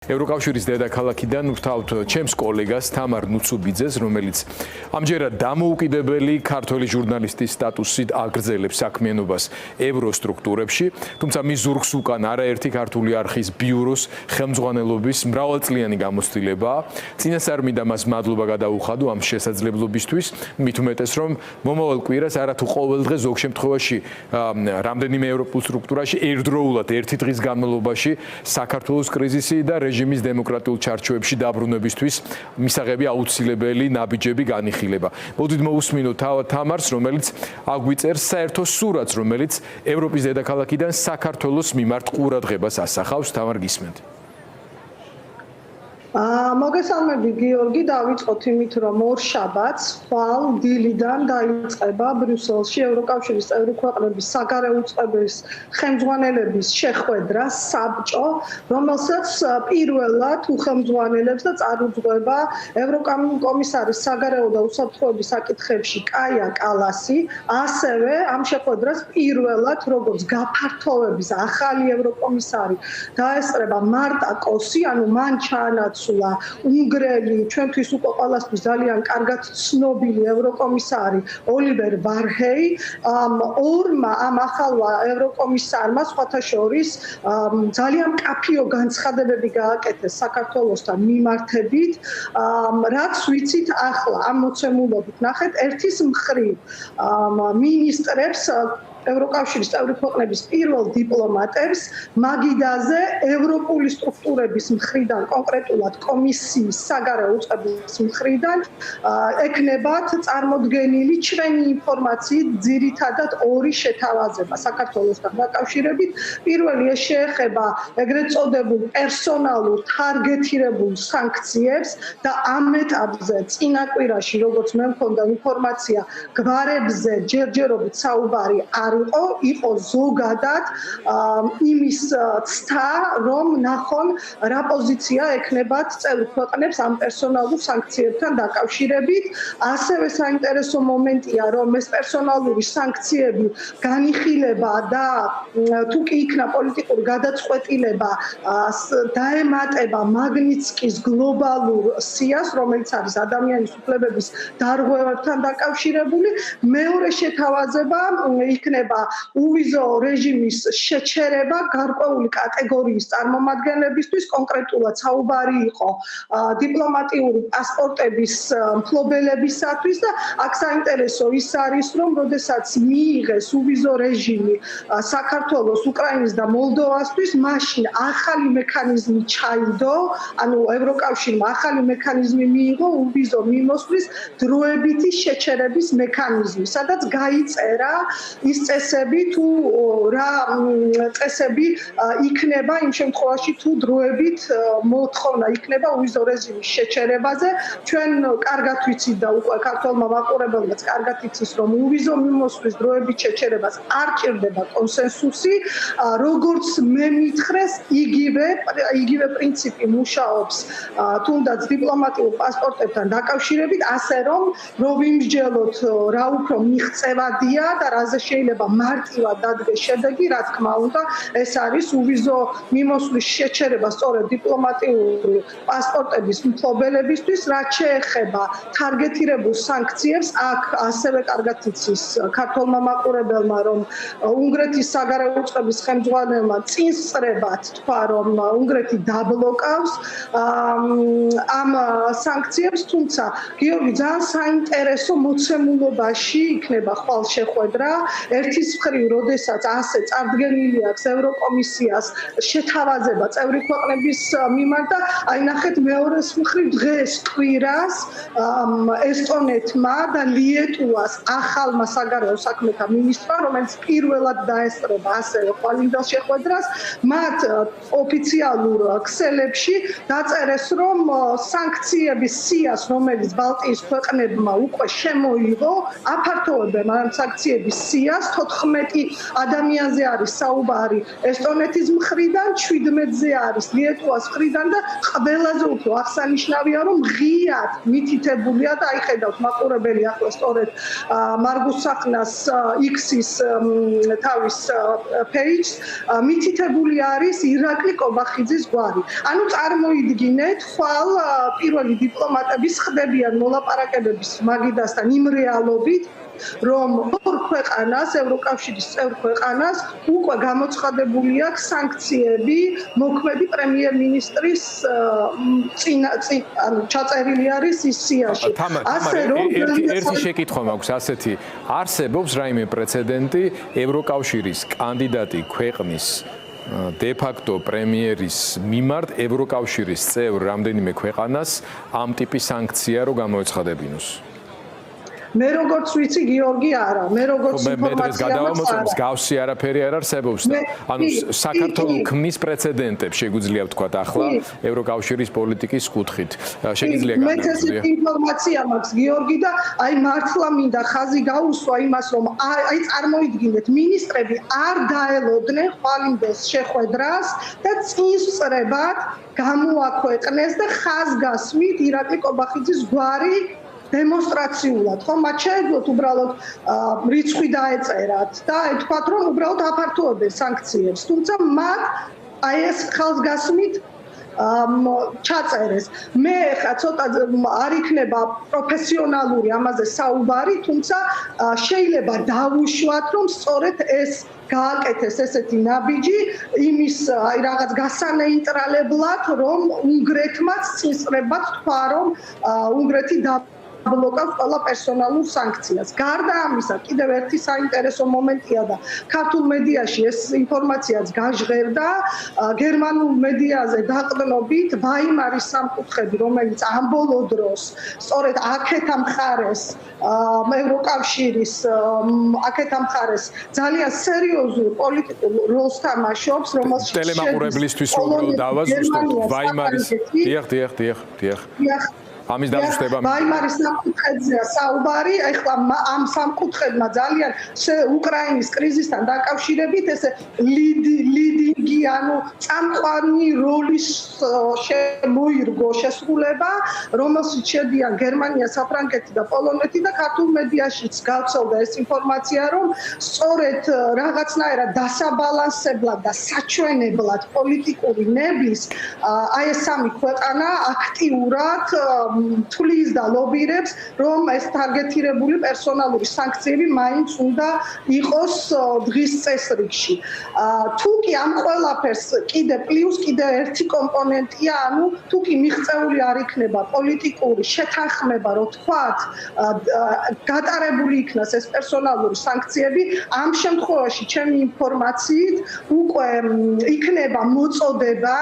ევროკავშირის დედაქალაქიდან ვთავთ ჩემს კოლეგას თამარ ნუცუბიძეს, რომელიც ამჯერად დამოუკიდებელი ქართველი ჟურნალისტის სტატუსით აგრძელებს საქმიანობას ევროსტრუქტურებში, თუმცა მის ზურგს უკან არაერთი ქართული არხის ბიუროს ხელმძღვანელობის მრავალწლიანი გამოცდილებაა. წინასწარ მინდა მას მადლობა გადაუხადო ამ შესაძლებლობისთვის, მით უმეტეს რომ მომავალ კვირას არათუ ყოველდღე ზოგ შემთხვევაში რამდენიმე ევროპულ სტრუქტურაში ერთდროულად ერთი დღის განმავლობაში საქართველოს კრიზისი და რეჟიმის დემოკრატიულ ჩარჩოებში დაბრუნებისთვის მისაღები აუცილებელი ნაბიჯები განიხილება. მოდით მოусმინოთ თამარს, რომელიც აგვიწერს საერთო სურათს, რომელიც ევროპის დედაქალაქიდან საქართველოს მიმართ ყურადღებას ასახავს. თამარ, გისმენთ. მოგესალმებით გიორგი, დავიწყოთ იმით, რომ ორშაბათს ხვალ დილიდან დაიწყება ბრიუსელში ევროკავშირის წევრი ქვეყნების საგარეო უწყებების ხელმძღვანელების შეხვედრა საბჭო, რომელსაც პირველად უხელმძღვანელებს და წარუძღვება ევროკომისარის საგარეო და უსაფრთხოების საკითხებში კაია კალასი. ასევე ამ შეხვედრას პირველად როგორც გაფართოების ახალი ევროკომისარი დაესწრება მარტა კოსი, ანუ მან ჩაანაცვლა უნგრელი, ჩვენთვის უკვე ყველასთვის ძალიან კარგად ცნობილი ევროკომისარი ოლივერ ვარჰეი. ორმა ამ ახალმა ევროკომისარმა სხვათა შორის ძალიან მკაფიო განცხადებები გააკეთეს საქართველოსთან მიმართებით, რაც ვიცით ახლა ამ მოცემულობით ნახეთ, ერთის მხრივ მინისტრებს ევროკავშირის წევრი ქვეყნების პირველ დიპლომატებს მაგიდაზე ევროპული სტრუქტურების მხრიდან, კონკრეტულად კომისიის საგარეო უწყებების მხრიდან ექნებათ წარმოდგენილი ჩვენი ინფორმაციით ძირითადად ორი შეთავაზება საქართველოსთან დაკავშირებით. პირველი ეს შეეხება ეგრეთ წოდებულ პერსონალურ თარგეტირებულ სანქციებს და ამ ეტაპზე წინა კვირაში, როგორც მე მქონდა ინფორმაცია, გვარებზე ჯერჯერობით საუბარი იყო ზოგადად იმის ცდა, რომ ნახონ რა პოზიცია ექნებათ წევრი ქვეყნებს ამ პერსონალურ სანქციებთან დაკავშირებით. ასევე საინტერესო მომენტია, რომ ეს პერსონალური სანქციები განიხილება და თუ კი იქნა პოლიტიკური გადაწყვეტილება დაემატება მაგნიცკის გლობალურ სიას, რომელიც არის ადამიანის უფლებების დარღვევებთან დაკავშირებული. მეორე შეთავაზება იქნება უვიზო რეჟიმის შეჩერება გარკვეული კატეგორიის წარმომადგენლებისთვის, კონკრეტულად საუბარი იყო დიპლომატიური პასპორტების მფლობელებისათვის და აქ საინტერესო ის არის, რომ როდესაც მიიღეს უვიზო რეჟიმი საქართველოს, უკრაინის და მოლდოვასთვის, მაშინ ახალი მექანიზმი ჩაიდო, ანუ ევროკავშირმა ახალი მექანიზმი მიიღო უვიზო მიმოსვლის დროებითი შეჩერების მექანიზმი, სადაც გაიწერა ის წესები, თუ რა წესები იქნება იმ შემთხვევაში, თუ დროებით მოთხოვნა იქნება უვიზო რეჟიმის შეჩერებაზე. ჩვენ კარგად ვიცით და უკვე ქართველმა მაყურებელმაც კარგად იცის, რომ უვიზო მიმოსვლის დროებით შეჩერებას არ ჭირდება კონსენსუსი, როგორც მე მითხრეს, იგივე პრინციპი მუშაობს თუნდაც დიპლომატიურ პასპორტებთან დაკავშირებით, ასე რომ ვიმსჯელოთ რა უფრო მიღწევადია და რაზე შეიძლება მარტივად დადგეს შედეგი, რა თქმა უნდა, ეს არის უვიზო მიმოსვლის შეჩერება სწორედ დიპლომატიური პასპორტების მფლობელებისთვის, რაც შეეხება თარგეტირებულ სანქციებს. აქ ასევე კარგად იცის ქართველმა მაყურებელმა, რომ უნგრეთის საგარეო უწყების ხელმძღვანელმა წინსწრებად თქვა, რომ უნგრეთი დაბლოკავს ამ სანქციებს, თუმცა გიორგი, ძალიან საინტერესო მოცემულობაში იქნება ხვალ შეხვედრა. ერთის მხრივ, როდესაც ასე წარდგენილი აქვს ევროკომისიას შეთავაზება წევრი ქვეყნების მიმართ და აი ნახეთ, მეორეს მხრივ დღეს კვირას ესტონეთმა და ლიეტუვას ახალმა საგარეო საქმეთა მინისტრმა, რომელიც პირველად დაესწრება ასევე ხვალინდელ შეხვედრას, მათ ოფიციალურ ქსელებში დაწერეს, რომ სანქციების სიას, რომელიც ბალტიის ქვეყნებმა უკვე შემოიღო, აფართოვებენ ამ სანქციების სიას, 14 ადამიანზე არის საუბარი ესტონეთის მხრიდან, 17-ზე არის ლიეტუვას მხრიდან და ყველაზე უფრო აღსანიშნავია, რომ ღიად მითითებულია და აი ხედავთ მაყურებელი ახლა სწორედ მარგუს სახნას X-ის თავის page-ს მითითებული არის ირაკლი კობახიძის გვარი. ანუ წარმოიდგინეთ, ხვალ პირველი დიპლომატების ხდებიან მოლაპარაკებების მაგიდასთან იმ რეალობით, რომ ორ ქვეყანას, ევროკავშირის წევრ ქვეყანას უკვე გამოცხადებული აქვს სანქციები მოქმედი პრემიერ-მინისტრის ჩაწერილი არის ის სიაში. ასე რომ ერთი შეკითხვა მაქვს ასეთი, არსებობს რაიმე პრეცედენტი ევროკავშირის კანდიდატი ქვეყნის de facto პრემიერის მიმართ ევროკავშირის წევრ რამდენიმე ქვეყანას ამ ტიპის სანქცია რო გამოეცხადებინოს? მე როგორც ვიცი გიორგი არა, მე როგორც ინფორმაცია მაქვს მსგავსი არაფერი არ არსებობს და ანუ საქართველოს ქმნის პრეცედენტებს შეგვიძლია ვთქვათ ახლა ევროკავშირის პოლიტიკის კუთხით. შეგიძლია განვიხილოთ. მე ინფორმაცია მაქვს გიორგი და აი მართლა მინდა ხაზი გაუსვა იმას, რომ აი წარმოიდგინეთ, მინისტრები არ დაელოდნენ ხვალინდელს შეხვედრას და წინსწრებად გამოაქვეყნეს და ხაზგასმით ირაკლი კობახიძის გვარი დემონსტრაციულად, ხო, მათ შეეძლოთ უბრალოდ რიცხვი დაეწერათ და ეთქვათ, რომ უბრალოდ აფართოებენ სანქციებს. თუმცა მათ აი ეს ხაზგასმით ჩაწერეს. მე ხა ცოტა არ იქნება პროფესიონალური ამაზე საუბარი, თუმცა შეიძლება დავუშვათ, რომ სწორედ ეს გააკეთეს ესეთი ნაბიჯი იმის აი რაღაც გასანეიტრალებლად, რომ უნგრეთმაც წინსწრებად თქვა, რომ უნგრეთი ბლოკავს ყველა პერსონალურ სანქციას. გარდა ამისა, კიდევ ერთი საინტერესო მომენტია და ქართულ მედიაში ეს ინფორმაციაც გაჟღერდა, გერმანულ მედიაზე დაყრდნობით ვაიმარის სამკუთხედი, რომელიც ამ ბოლო დროს სწორედ აქეთა მხარეს ევროკავშირის აქეთა მხარეს ძალიან სერიოზულ პოლიტიკურ როლს თამაშობს, რომელშიც ტელემაყურებლისთვის რო დავაზუსტოთ ვაიმარის დიახ ამის დავუსტება ვაიმარის სამკუთხედზეა საუბარი, ეხლა ამ სამკუთხედმა ძალიან უკრაინის კრიზისთან დაკავშირებით ესე ლიდინგი, ანუ წამყვანი როლის შემოირგო შესრულება, რომელშიც შედიან გერმანია, საფრანგეთი და პოლონეთი და ქართულ მედიაშიც გავრცელდა ეს ინფორმაცია, რომ სწორედ რაღაცნაირად დასაბალანსებლად და საჩვენებლად პოლიტიკური ნების აი ეს სამი ქვეყანა აქტიურად თulis და ლობირებს, რომ ეს ტარგეტირებული პერსონალური სანქციები მაინც უნდა იყოს დღის წესრიგში. თუ კი ამ ყველაფერს კიდე პლუს კიდე ერთი კომპონენტია, ანუ თუ კი მიღწეული არ იქნება პოლიტიკური შეთანხმება, რომ თქვათ გატარებული იქნას ეს პერსონალური სანქციები, ამ შემთხვევაში ჩემი ინფორმაციით უკვე იქნება მოწოდება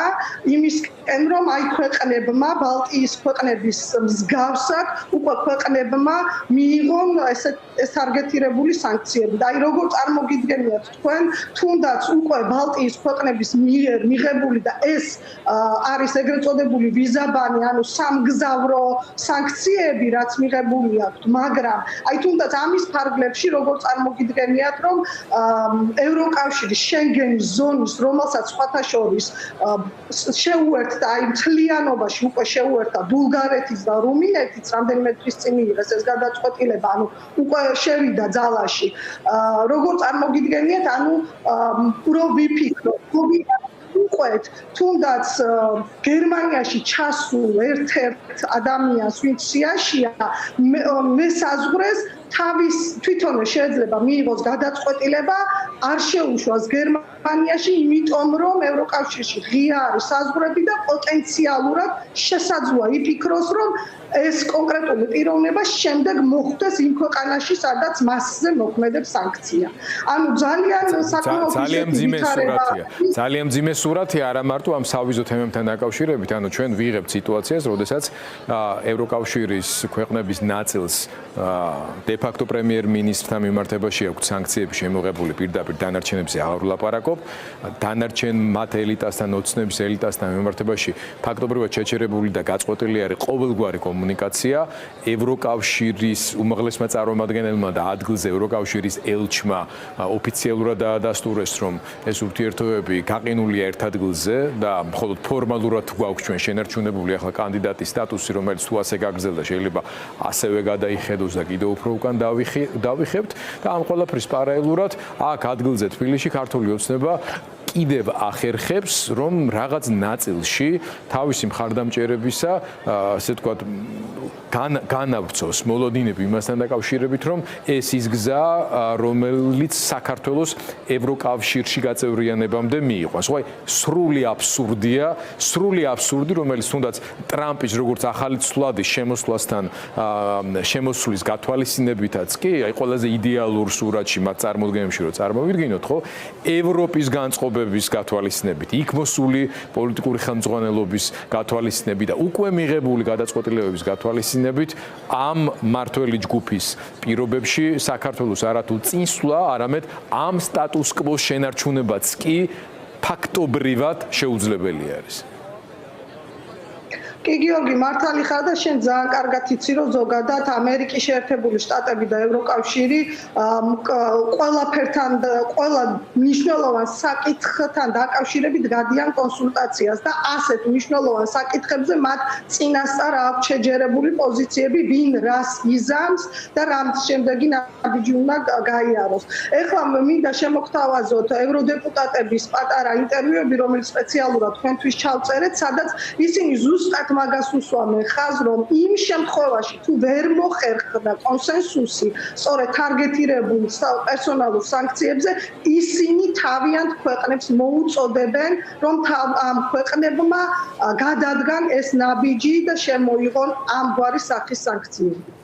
იმისკენ, რომ აი ქვეყნებმა, ბალტიის ქვეყნების მსგავსად უკვე ქვეყნებმა მიიღონ ეს ტარგეტირებული სანქციები. და აი როგორ წარმოგიდგენიათ თქვენ, თუნდაც უკვე ბალტიის ქვეყნების მიერ მიღებული და ეს არის ეგრეთ წოდებული ვიზაბანი, ანუ სამგზავრო სანქციები, რაც მიღებული აქვთ, მაგრამ აი თუნდაც ამის ფარგლებში როგორ წარმოგიდგენიათ, რომ ევროკავშირის შენგენის ზონის, რომელსაც სხვათა შორის შეუერთდა აი მთლიანობაში უკვე შეუერთდა ბულგარეთის და რუმინეთის რამდენიმე თვის წინ მიიღეს ეს გადაწყვეტილება, ანუ უკვე შევიდა ძალაში. როგორ წარმოგიდგენიათ, ანუ რო ვიფიქროთ, უყვეთ, თუნდაც გერმანიაში ჩასულ ერთ-ერთ ადამიანს, ვინც სიაშია, მე საზღვრეს თავის თვითონვე შეიძლება მიიღოს გადაწყვეტილება არ შეუშვას გერმანიაში, იმიტომ რომ ევროკავშირში ღია არის საზღვრები და პოტენციალურად შესაძლოა იფიქროს, რომ ეს კონკრეტული პიროვნება შემდეგ მოხვდეს იმ ქვეყანაში, სადაც მასზე მოქმედებს სანქცია. ანუ ძალიან საკმაოდ ძალიან მძიმე სურათია, არა მარტო ამ სავიზო თემებთან დაკავშირებით, ანუ ჩვენ ვიღებთ სიტუაციას, როდესაც ევროკავშირის ქვეყნების ნაწილს de დე-ფაქტო პრემიერ-მინისტრთან მიმართებაში აქვს სანქციები შემოღებული, პირდაპირ დანარჩენებზე აღარ ვლაპარაკობ. დანარჩენ მათ ელიტასთან, ოცნების ელიტასთან მიმართებაში ფაქტობრივად შეჩერებული და გაწყვეტილი არის ყოველგვარი კომუნიკაცია. ევროკავშირის უმაღლესმა წარმომადგენელმა და ადგილზე ევროკავშირის ელჩმა ოფიციალურად დაადასტურეს, რომ ეს ურთიერთობები გაყინულია ერთ ადგილზე და მხოლოდ ფორმალურად გვაქვს ჩვენ შენარჩუნებული ახლა კანდიდატის სტატუსი, რომელიც თუ ასე გაგრძელდა შეიძლება ასევე გადაიხედოს და კიდევ უფრო უკან დავიხებთ და ამ ყველაფრის პარალელურად აქ ადგილზე თბილისში ქართული ოცნება კიდევ ახერხებს, რომ რაღაც ნაწილში თავისი მხარდამჭერებისა, ასე ვთქვათ, განავრცოს მოლოდინები იმასთან დაკავშირებით, რომ ეს ის გზა, რომელიც საქართველოს ევროკავშირში გაწევრიანებამდე მიიყვანს. ხო, სრული აბსურდი, რომელიც თუნდაც ტრამპის როგორც ახალი ცვლადის შემოსვლის გათვალისწინებითაც კი, აი ყველაზე იდეალურ სურათში მათ წარმოდგენებში რო წარმოვიდგინოთ, ხო, ევროპის განწყობების გათვალისწინებით, იქ მოსული პოლიტიკური ხელმძღვანელობის გათვალისწინებით და უკვე მიღებული გადაწყვეტილებების გათვალისწინებით ამ მართველი ჯგუფის პირობებში საქართველოს არათუ წინსვლა, არამედ ამ სტატუს კვოს შენარჩუნებაც კი ფაქტობრივად შეუძლებელი არის. კი გიორგი, მართალი ხარ და შენ ძალიან კარგად იცი, რომ ზოგადად ამერიკის შეერთებული შტატები და ევროკავშირი ყველაფერთან და ყველა მნიშვნელოვან საკითხთან დაკავშირებით გადიან კონსულტაციას და ასეთ მნიშვნელოვან საკითხებზე მათ წინასწარ აქვს შეჯერებული პოზიციები, ვინ რას იზამს და რამის შემდეგი ნაბიჯი უნდა გაიაროს. ეხლა მინდა შემოგთავაზოთ ევროდეპუტატების პატარა ინტერვიუები, რომელიც სპეციალურად თქვენთვის ჩავწერეთ, სადაც ისინი ზუსტად მაგას უსვამენ ხაზს, რომ იმ შემთხვევაში თუ ვერ მოხერხდა კონსენსუსი სწორედ თარგეტირებულ პერსონალურ სანქციებზე, ისინი თავიანთ ქვეყნებს მოუწოდებენ, რომ ამ ქვეყნებმა გადადგან ეს ნაბიჯი და შემოიღონ ამგვარი სახის სანქციები.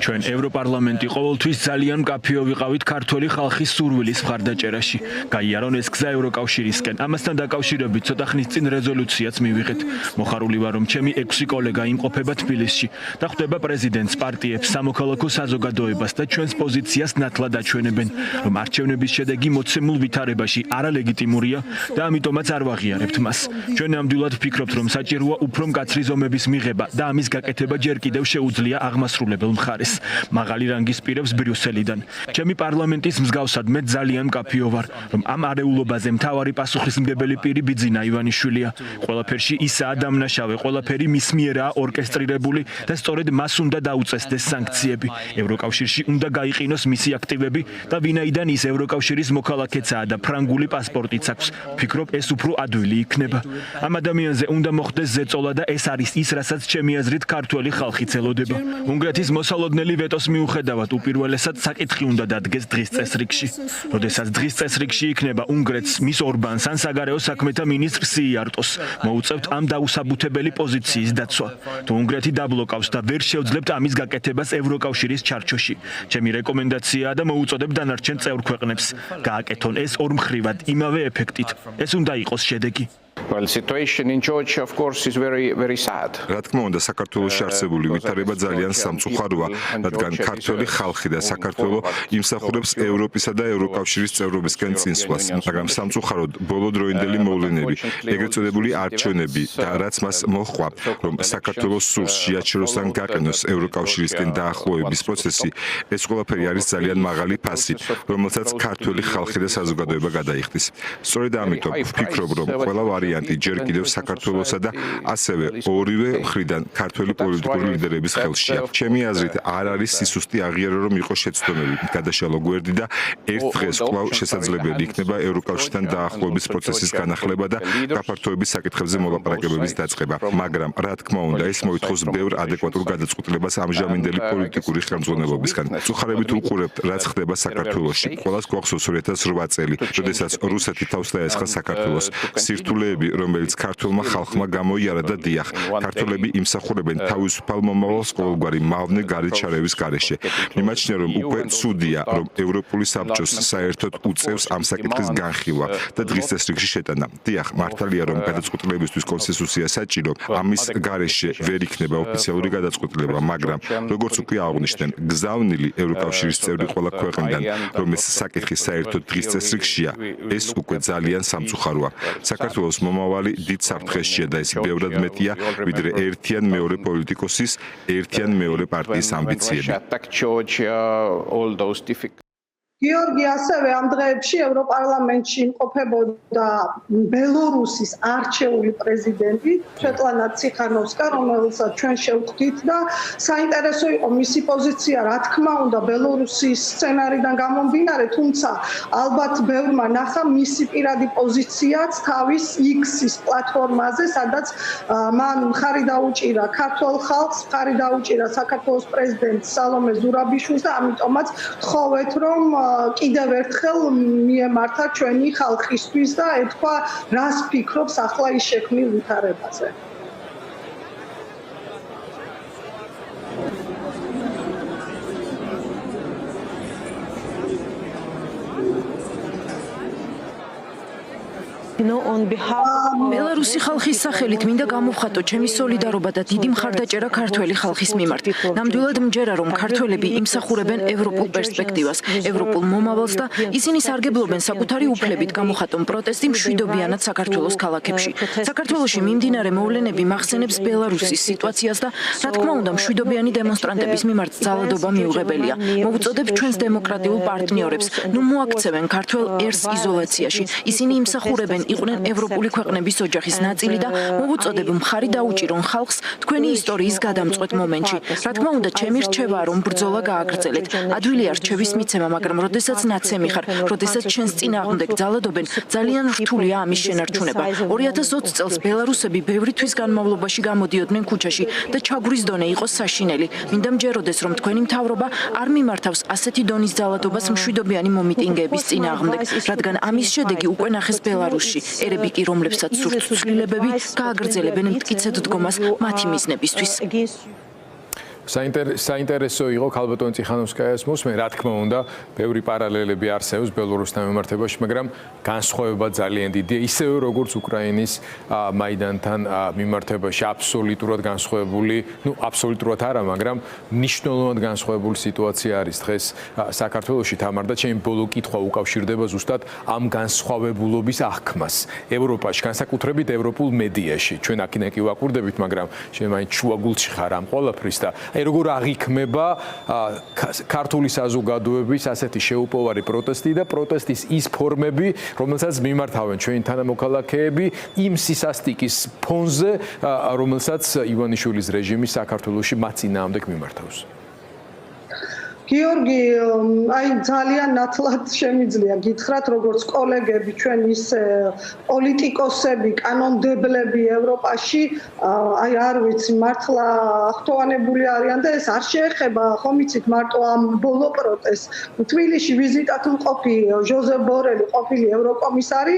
ჩვენ ევროპარლამენტი ყოველთვის ძალიან მკაფიო ვიყავით ქართველი ხალხის სურვილის მხარდაჭერაში. გაიარონ ეს გზა ევროკავშირისკენ. ამასთან დაკავშირებით ცოტა ხნის წინ რეზოლუციაც მივიღეთ. მოხარული ვარ, რომ ჩემი 6 კოლეგა იმყოფება თბილისში და ხვდება პრეზიდენტს, პარტიებს, სამოქალაქო საზოგადოებას და ჩვენს პოზიციას ნათლად აჩვენებენ, რომ არჩევნების შედეგი მოცემულ ვითარებაში არალეგიტიმურია და ამიტომაც არ ვაღიარებთ მას. ჩვენ ნამდვილად ვფიქრობთ, რომ საჭიროა უფრო მკაცრი ზომების მიღება და ამის გაკეთება ჯერ კიდევ შეუძლია აღმასრულებელ მხარეს. მაღალი რანგის პირებს ბრიუსელიდან. ჩემი პარლამენტის მსგავსად მე ძალიან მკაფიო ვარ, რომ ამ არეულობაზე მთავარი პასუხისმგებელი პირი ბიძინა ივანიშვილია. ყველაფერში ისაა დამნაშავე, ყველაფერი მის მიერაა ორკესტრირებული და სწორედ მას უნდა დაუწესდეს სანქციები. ევროკავშირში უნდა გაიყინოს მისი აქტივები და ვინაიდან ის ევროკავშირის მოქალაქეცაა და ფრანგული პასპორტიც აქვს, ვფიქრობ ეს უფრო ადვილი იქნება. ამ ადამიანზე უნდა მოხდეს ზეწოლა და ეს არის ის, რასაც ჩემი აზრით ქართველი ხალხი ელოდება. უნგრეთის მოსალოდნელი ვეტოს მიუხედავად უპირველესად საკითხი უნდა დადგეს დღის წესრიგში. როდესაც დღის წესრიგში იქნება უნგრეთს, მის ორბანს ან საგარეო საქმეთა მინისტრს სიარტოს, მოუწევთ ამ დაუსაბუთებელი პოზიციის დაცვა. თუ უნგრეთი დაბლოკავს და ვერ შევძლებთ ამის გაკეთებას ევროკავშირის ჩარჩოში, ჩემი რეკომენდაციაა და მოუწოდებ დანარჩენ წევრ ქვეყნებს, გააკეთონ ეს ორმხრივად იმავე ეფექტით. ეს უნდა იყოს შედეგი. Well, the situation in Georgia, of course, is very sad. რა თქმა უნდა, საქართველოში არსებული ვითარება ძალიან სამწუხაროა, რადგან ქართველი ხალხი და საქართველო იმსახურებს ევროპისა და ევროკავშირის წევრობისკენ წინსვლას, მაგრამ სამწუხაროდ ბოლო დროინდელი მოვლენები, ეგრეთ წოდებული არჩევნები და რაც მას მოჰყვა, რომ საქართველოს სურს შეაჩეროს ან გაყენოს ევროკავშირისკენ დაახლოების პროცესი, ეს ყველაფერი არის ძალიან მაღალი ფასი, რომელსაც ქართველი ხალხი და საზოგადოება გადაიხდის. სწორედ ამიტომ ვფიქრობ, რომ ყველა ვარიანტი ჯერ კიდევ საქართველოსა და ასევე ორივე მხრიდან ქართველი პოლიტიკური ლიდერების ხელშია. ჩემი აზრით არ არის სისუსტი აღიარა, რომ იყოს შეცდომები, გადაშალო გვერდი და ერთ დღეს კვლავ შესაძლებელი იქნება ევროკავშირთან დაახლოების პროცესის განახლება და გაფართოების საკითხებზე მოლაპარაკებების დაწყება. მაგრამ რა თქმა უნდა, ეს მოითხოვს ბევრ ადეკვატურ გადაწყვეტილებას ამჟამინდელი პოლიტიკური ხელმძღვანელობისგან. წუხარებით უყურებთ, რაც ხდება საქართველოში. ყველას გვახსოვს 2008 წელი, როდესაც რუსეთი თავს დაესხა საქართველოს. სირთულეები მიზეზები, რომელიც ქართულმა ხალხმა გამოიარა და დიახ, ქართველები იმსახურებენ თავისუფალ მომავალს ყოველგვარი მავნე გარიჩარევის გარეშე. მიმაჩნია, რომ უკვე ცუდია, რომ ევროპული საბჭოს საერთოდ უწევს ამ საკითხის განხილვა და დღის წესრიგში შეტანა. დიახ, მართალია, რომ გადაწყვეტილებისთვის კონსენსუსია საჭირო, ამის გარეშე ვერ იქნება ოფიციალური გადაწყვეტილება, მაგრამ როგორც უკვე აღნიშნეთ, გზავნილი ევროკავშირის წევრი ყველა ქვეყნიდან, რომელიც საკითხი საერთოდ დღის წესრიგშია, ეს უკვე ძალიან სამწუხაროა. საქართველოს მომავალი დიდ საფრთხეშია და ეს ბევრად მეტია, ვიდრე ერთიან მეორე პოლიტიკოსის, ერთიან მეორე პარტიის ამბიციები. გიორგი, ასევე ამ დღეებში ევროპარლამენტში იმყოფებოდა ბელორუსის არჩეული პრეზიდენტი სვეტლანა ციხანოვსკა, რომელსაც ჩვენ შევხვდით და საინტერესო იყო მისი პოზიცია, რა თქმა უნდა, ბელორუსის სცენარიდან გამომდინარე, თუმცა ალბათ ბევრმა ნახა მისი პირადი პოზიციაც თავის X-ის პლატფორმაზე, სადაც მან მხარი დაუჭირა ქართულ ხალხს, მხარი დაუჭირა საქართველოს პრეზიდენტ სალომე ზურაბიშვილს და ამიტომაც თხოვეთ, რომ კიდევ ერთხელ მიემართა ჩვენი ხალხისთვის და ეთქვა, რას ფიქრობს ახლა ის შექმნილ ვითარებაზე. ბელარუსი ხალხის სახელით მინდა გამოვხატო ჩემი სოლიდარობა და დიდი მხარდაჭერა ქართველი ხალხის მიმართ. ნამდვილად მჯერა, რომ ქართველები იმსახურებენ ევროპულ პერსპექტივას, ევროპულ მომავალს და ისინი სარგებლობენ საკუთარი უფლებით გამოხატონ პროტესტი მშვიდობიანად საქართველოს ქალაქებში. საქართველოში მიმდინარე მოვლენები მახსენებს ბელარუსის სიტუაციას და რა თქმა უნდა, მშვიდობიანი დემონსტრანტების მიმართ ძალადობა მიუღებელია. მოვუწოდებ ჩვენს დემოკრატიულ პარტნიორებს, ნუ მოაქცევენ ქართველ ერს იზოლაციაში. ისინი იმსახურებენ იყვნენ ევროპული ქვეყნების ოჯახის ნაწილი და მოვუწოდებ მხარი დაუჭირონ ხალხს თქვენი ისტორიის გადამწყვეტ მომენტში. რა თქმა უნდა, ჩემი რჩევაა, რომ ბრძოლა გააგრძელეთ. ადვილია რჩევის მიცემა, მაგრამ როდესაც ნაცემი ხარ, როდესაც ჩვენს წინააღმდეგ ძალადობენ, ძალიან რთულია ამის შენარჩუნება. 2020 წელს ბელარუსები ბევრი თვის განმავლობაში გამოდიოდნენ ქუჩაში და ჩაგვრის დონე იყო საშინელი. მინდა მჯეროდეს, რომ თქვენი მთავრობა არ მიმართავს ასეთი დონის ძალადობას მშვიდობიანი მომიტინგეების წინააღმდეგ, რადგან ამის შედეგი უკვე ნახეს ბელარუსში. ერები კი, რომლებსაც სურთ ცვლილებები, გააგრძელებენ მტკიცედ დგომას მათი მიზნებისთვის. საინტერესო იყო ქალბატონ ციხანოვსკაიას მოსმენ, რა თქმა უნდა, ბევრი პარალელები არსებობს ბელორუსთან მიმართებაში, მაგრამ განსხვავება ძალიან დიდია, ისევე როგორც უკრაინის მაიდანთან მიმართებაში აბსოლუტურად განსხვავებული, აბსოლუტურად არა, მაგრამ მნიშვნელოვნად განსხვავებული სიტუაცია არის დღეს საქართველოში. თამარ და ჩემი ბოლო კითხვა უკავშირდება ზუსტად ამ განსხვავებულობის აღქმას ევროპაში, განსაკუთრებით ევროპულ მედიაში. ჩვენ აქ-იქ ვაკვირდებით, მაგრამ შენ მაინც შუაგულში ხარ ამ ყველაფრის და როგორ აღიქმება ქართული საზოგადოების ასეთი შეუპოვარი პროტესტი და პროტესტის ის ფორმები, რომელსაც მიმართავენ ჩვენი თანამოქალაქეები იმ სისასტიკის ფონზე, რომელსაც ივანიშვილის რეჟიმი საქართველოში მათ წინააღმდეგ მიმართავს. გიორგი, აი ძალიან ნათლად შემიძლია გითხრათ, როგორც კოლეგები ჩვენ ის პოლიტიკოსები, კანონმდებლები ევროპაში, აი არ ვიცი, მართლა ახტოვანებული არიან და ეს არ შეეხება, ხომ იცით, მარტო ამ ბოლო პროტესტს. თბილისში ვიზიტად მყოფი ჟოზეფ ბორელი, ყოფილი ევროკომისარი,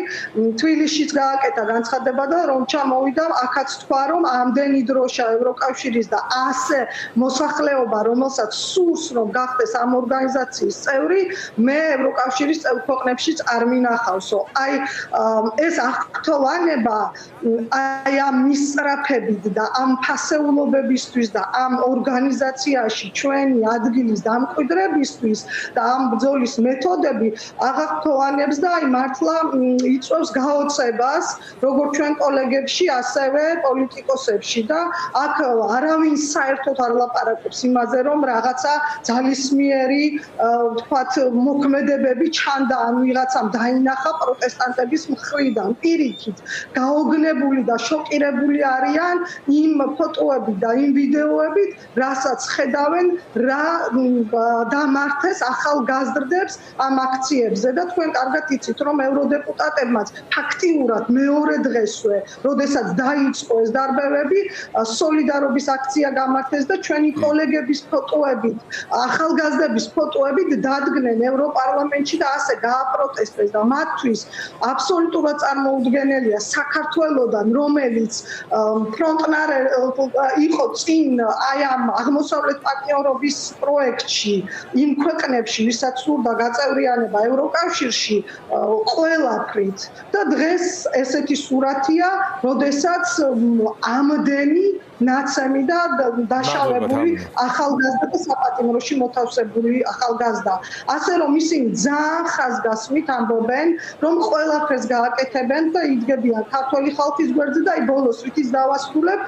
თბილისშიც გააკეთა განცხადება და რომ ჩამოვიდა, აქაც თქვა, რომ ამდენი დროშა ევროკავშირის და ასე მოსახლეობა, რომელსაც სურს, რომ გახდეს ამ ორგანიზაციის წევრი, მე ევროკავშირის წევრ ქვეყნებშიც არ მინახავსო. აი ეს აღქრთოვანება აი ამ მისწრაფებით და ამ ფასეულობებისთვის და ამ ორგანიზაციაში ჩვენი ადგილის დამკვიდრებისთვის და ამ ბრძოლის მეთოდები აღქრთოვანებს და აი მართლა იწვევს გაოცებას, როგორც ჩვენ კოლეგებში, ასევე პოლიტიკოსებში და აქ არავინ საერთოდ არ ლაპარაკობს იმაზე, რომ რაღაცა ძალისმიერი, ვთქვათ, მოქმედებები ჩანდა ან ვიღაცამ დაინახა პროტესტანტების მხრიდან. პირიქით, გაოგნებული და შოკირებული არიან იმ ფოტოებით და იმ ვიდეოებით, რასაც ხედავენ, რა დამართეს ახალგაზრდებს ამ აქციებზე და თქვენ კარგად იცით, რომ ევროდეპუტატებმაც ფაქტიურად მეორე დღესვე, როდესაც დაიწყო ეს დარბევები, სოლიდარობის აქცია გამართეს და ჩვენი კოლეგების ფოტოებით ახალგაზრდებს ახალგაზრდების ფოტოებით დადგნენ ევროპარლამენტში და ასე გააპროტესტეს და მათთვის აბსოლუტურად წარმოუდგენელია საქართველოსდან, რომელიც ფრონტნარ იყო წინ აი ამ აღმოსავლეთ პარტნიორობის პროექტში იმ ქვეყნებში, ვისაც სურდა გაწევრიანება ევროკავშირში ყველაფრით და დღეს ესეთი სურათია, როდესაც ამდენი ნაცემი და დაშავებული ახალგაზრდა და საპატიმროში მოთავსებული ახალგაზრდა. ასე რომ ისინი ძალიან ხაზგასმით ამბობენ, რომ ყველაფერს გააკეთებენ და იდგებიან ქართველი ხალხის გვერდზე და აი ბოლოს რითიც დავასრულებ,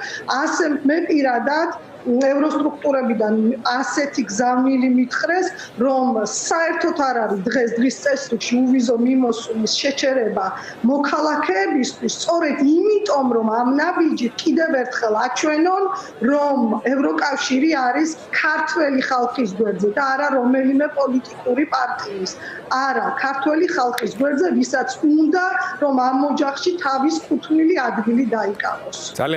ასე მე პირადად ევროსტრუქტურებიდან ასეთი გზავნილი მითხრეს, რომ საერთოდ არ არის დღის წესრიგში უვიზო მიმოსვლის შეჩერება მოქალაქეებისთვის, სწორედ იმიტომ, რომ ამ ნაბიჯით კიდევ ერთხელ აჩვენონ, რომ ევროკავშირი არის ქართველი ხალხის გვერდზე და არა რომელიმე პოლიტიკური პარტიის. არა, ქართველი ხალხის გვერდზე, ვისაც უნდა, რომ ამ ოჯახში თავის კუთვნილი ადგილი დაიკავოს.